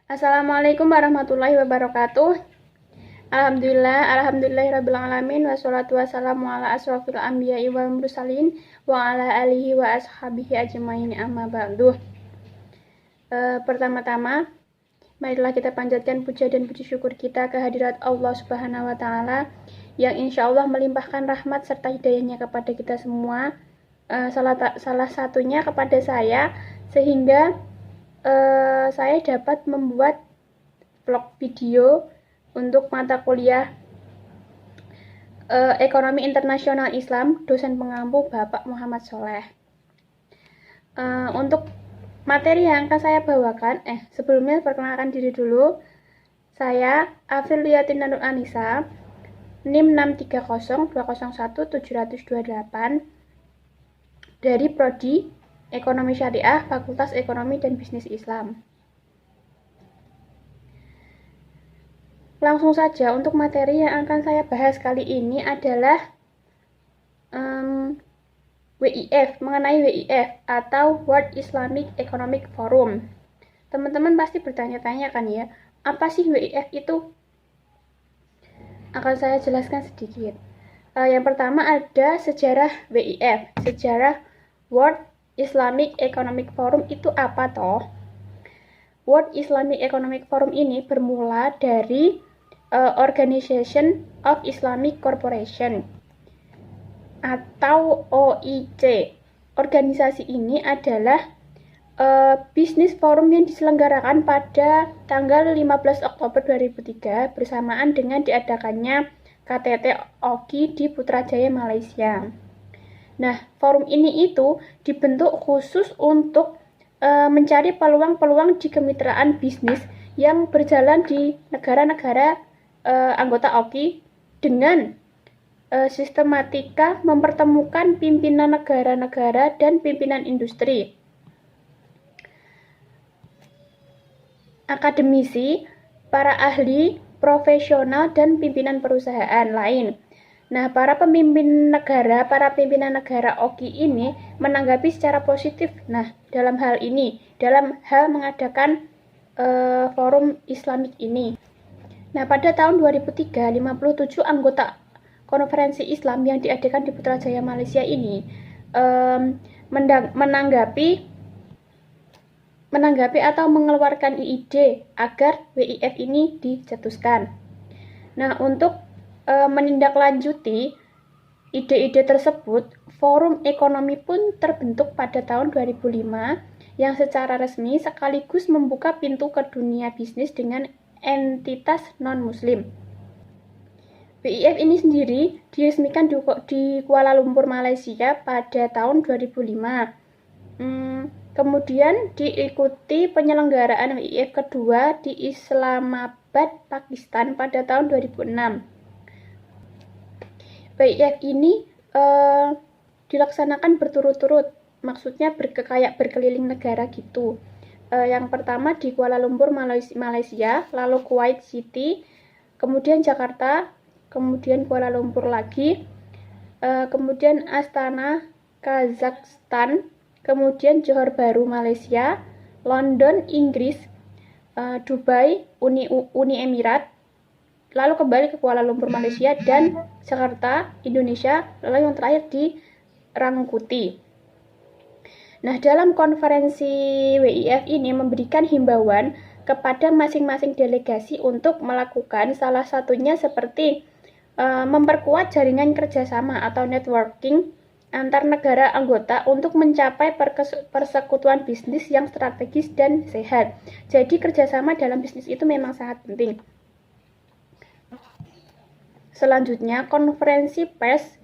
Assalamualaikum warahmatullahi wabarakatuh. Alhamdulillahirabbil alamin wassalatu wassalamu ala asrofil anbiya'i wal mursalin wa ala alihi wa ashabihi ajmain amma ba'du. Pertama-tama, marilah kita panjatkan puja dan puji syukur kita kehadirat Allah Subhanahu wa taala yang insyaallah melimpahkan rahmat serta hidayahnya kepada kita semua. Salah satunya kepada saya, sehingga saya dapat membuat vlog video untuk mata kuliah Ekonomi Internasional Islam, dosen pengampu Bapak Muhammad Soleh. Untuk materi yang akan saya bawakan, sebelumnya perkenalkan diri dulu. Saya Afriliatina Nur Anissa, NIM 630201728 dari Prodi Ekonomi Syariah, Fakultas Ekonomi dan Bisnis Islam. Langsung saja, untuk materi yang akan saya bahas kali ini adalah WIF, mengenai WIF atau World Islamic Economic Forum. Teman-teman pasti bertanya-tanya kan ya, apa sih WIF itu? Akan saya jelaskan sedikit. Yang pertama ada sejarah WIF, sejarah World Islamic Economic Forum itu apa toh? World Islamic Economic Forum ini bermula dari Organization of Islamic Corporation atau OIC. Organisasi ini adalah bisnis forum yang diselenggarakan pada tanggal 15 Oktober 2003 bersamaan dengan diadakannya KTT OKI di Putrajaya, Malaysia. Nah, forum ini itu dibentuk khusus untuk mencari peluang-peluang di kemitraan bisnis yang berjalan di negara-negara anggota OKI dengan sistematika mempertemukan pimpinan negara-negara dan pimpinan industri, akademisi, para ahli, profesional, dan pimpinan perusahaan lain. Nah, para pimpinan negara OKI ini menanggapi secara positif. Nah, dalam hal mengadakan forum Islamik ini. Nah, pada tahun 2003, 57 anggota konferensi Islam yang diadakan di Putrajaya, Malaysia ini menanggapi atau mengeluarkan ide agar WIF ini dicetuskan. Nah, untuk menindaklanjuti ide-ide tersebut, Forum Ekonomi pun terbentuk pada tahun 2005 yang secara resmi sekaligus membuka pintu ke dunia bisnis dengan entitas non-muslim. WIF ini sendiri diresmikan di Kuala Lumpur, Malaysia pada tahun 2005. Kemudian diikuti penyelenggaraan WIF kedua di Islamabad, Pakistan pada tahun 2006. WIF ini dilaksanakan berturut-turut, maksudnya kayak berkeliling negara gitu. Yang pertama di Kuala Lumpur, Malaysia, lalu Kuwait City, kemudian Jakarta, kemudian Kuala Lumpur lagi, kemudian Astana, Kazakhstan, kemudian Johor Bahru, Malaysia, London, Inggris, Dubai, Uni Emirat, lalu kembali ke Kuala Lumpur, Malaysia, dan Jakarta, Indonesia, lalu yang terakhir di Rangkuti. Nah, dalam konferensi WIF ini memberikan himbauan kepada masing-masing delegasi untuk melakukan salah satunya seperti memperkuat jaringan kerjasama atau networking antar negara anggota untuk mencapai persekutuan bisnis yang strategis dan sehat. Jadi kerjasama dalam bisnis itu memang sangat penting. Selanjutnya, konferensi pers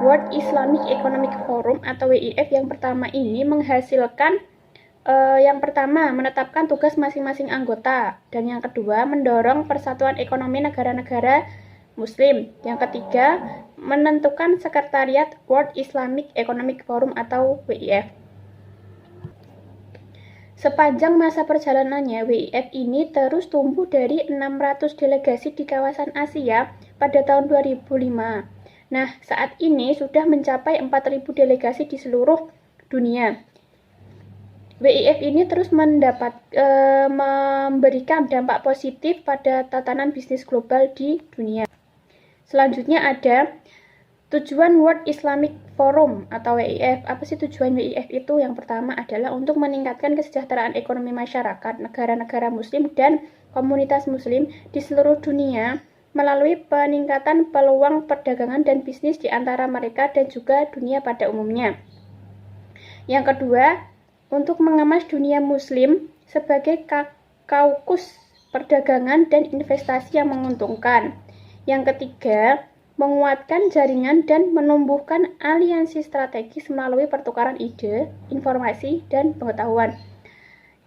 World Islamic Economic Forum atau WIF yang pertama ini menghasilkan yang pertama, menetapkan tugas masing-masing anggota, dan yang kedua, mendorong persatuan ekonomi negara-negara Muslim. Yang ketiga, menentukan sekretariat World Islamic Economic Forum atau WIF. Sepanjang masa perjalanannya, WIF ini terus tumbuh dari 600 delegasi di kawasan Asia pada tahun 2005. Nah, saat ini sudah mencapai 4.000 delegasi di seluruh dunia. WIF ini terus memberikan dampak positif pada tatanan bisnis global di dunia. Selanjutnya ada tujuan World Islamic Forum atau WIF. Apa sih tujuan WIF itu? Yang pertama adalah untuk meningkatkan kesejahteraan ekonomi masyarakat negara-negara muslim dan komunitas muslim di seluruh dunia melalui peningkatan peluang perdagangan dan bisnis di antara mereka dan juga dunia pada umumnya. Yang kedua, untuk mengemas dunia muslim sebagai kaukus perdagangan dan investasi yang menguntungkan. Yang ketiga, menguatkan jaringan dan menumbuhkan aliansi strategis melalui pertukaran ide, informasi, dan pengetahuan.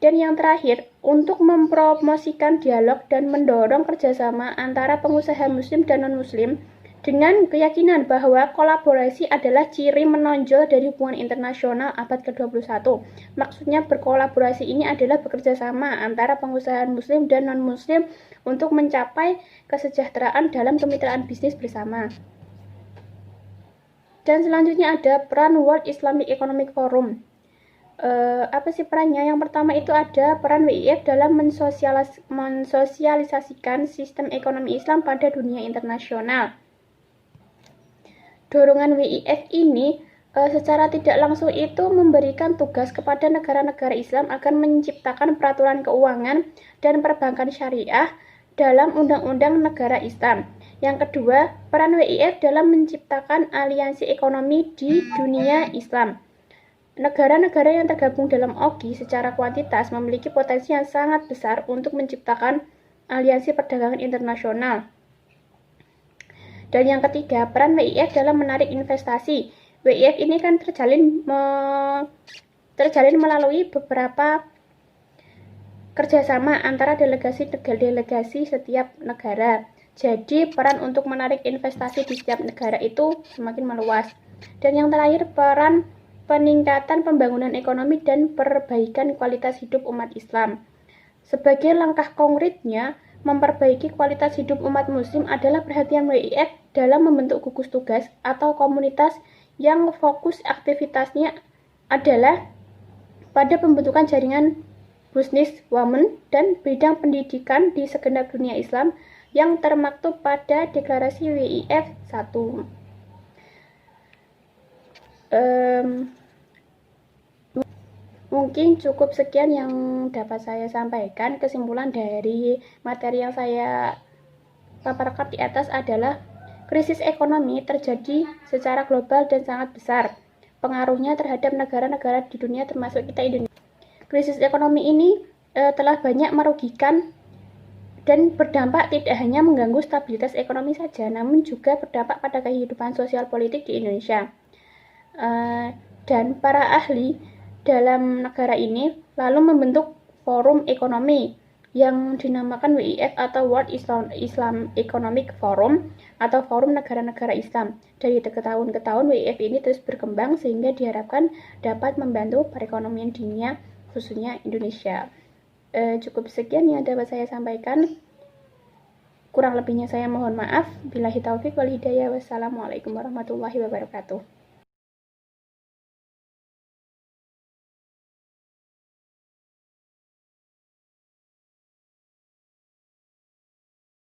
Dan yang terakhir, untuk mempromosikan dialog dan mendorong kerjasama antara pengusaha muslim dan non-muslim dengan keyakinan bahwa kolaborasi adalah ciri menonjol dari hubungan internasional abad ke-21. Maksudnya berkolaborasi ini adalah bekerja sama antara pengusaha muslim dan non-muslim untuk mencapai kesejahteraan dalam kemitraan bisnis bersama. Dan selanjutnya ada peran World Islamic Economic Forum. Apa sih perannya? Yang pertama itu ada peran WIF dalam mensosialisasikan sistem ekonomi Islam pada dunia internasional. Dorongan WIF ini secara tidak langsung itu memberikan tugas kepada negara-negara Islam akan menciptakan peraturan keuangan dan perbankan syariah dalam undang-undang negara Islam. Yang kedua, peran WIF dalam menciptakan aliansi ekonomi di dunia Islam. Negara-negara yang tergabung dalam OGI secara kuantitas memiliki potensi yang sangat besar untuk menciptakan aliansi perdagangan internasional. Dan yang ketiga, peran WIF dalam menarik investasi. WIF ini kan terjalin melalui beberapa kerjasama antara delegasi setiap negara. Jadi, peran untuk menarik investasi di setiap negara itu semakin meluas. Dan yang terakhir, peran peningkatan pembangunan ekonomi dan perbaikan kualitas hidup umat Islam. Sebagai langkah konkretnya, memperbaiki kualitas hidup umat muslim adalah perhatian WIF dalam membentuk gugus tugas atau komunitas yang fokus aktivitasnya adalah pada pembentukan jaringan business women dan bidang pendidikan di segenap dunia Islam yang termaktub pada deklarasi WIF 1. Mungkin cukup sekian yang dapat saya sampaikan. Kesimpulan dari materi yang saya paparkan di atas adalah krisis ekonomi terjadi secara global dan sangat besar. Pengaruhnya terhadap negara-negara di dunia termasuk kita Indonesia. Krisis ekonomi ini telah banyak merugikan dan berdampak tidak hanya mengganggu stabilitas ekonomi saja, namun juga berdampak pada kehidupan sosial politik di Indonesia. Dan para ahli dalam negara ini lalu membentuk forum ekonomi yang dinamakan WIF atau World Islam Economic Forum atau Forum Negara-Negara Islam. Dari tahun ke tahun WIF ini terus berkembang sehingga diharapkan dapat membantu perekonomian dunia khususnya Indonesia. Cukup sekian yang dapat saya sampaikan. Kurang lebihnya saya mohon maaf. Billahi taufik wal hidayah. Wassalamualaikum warahmatullahi wabarakatuh.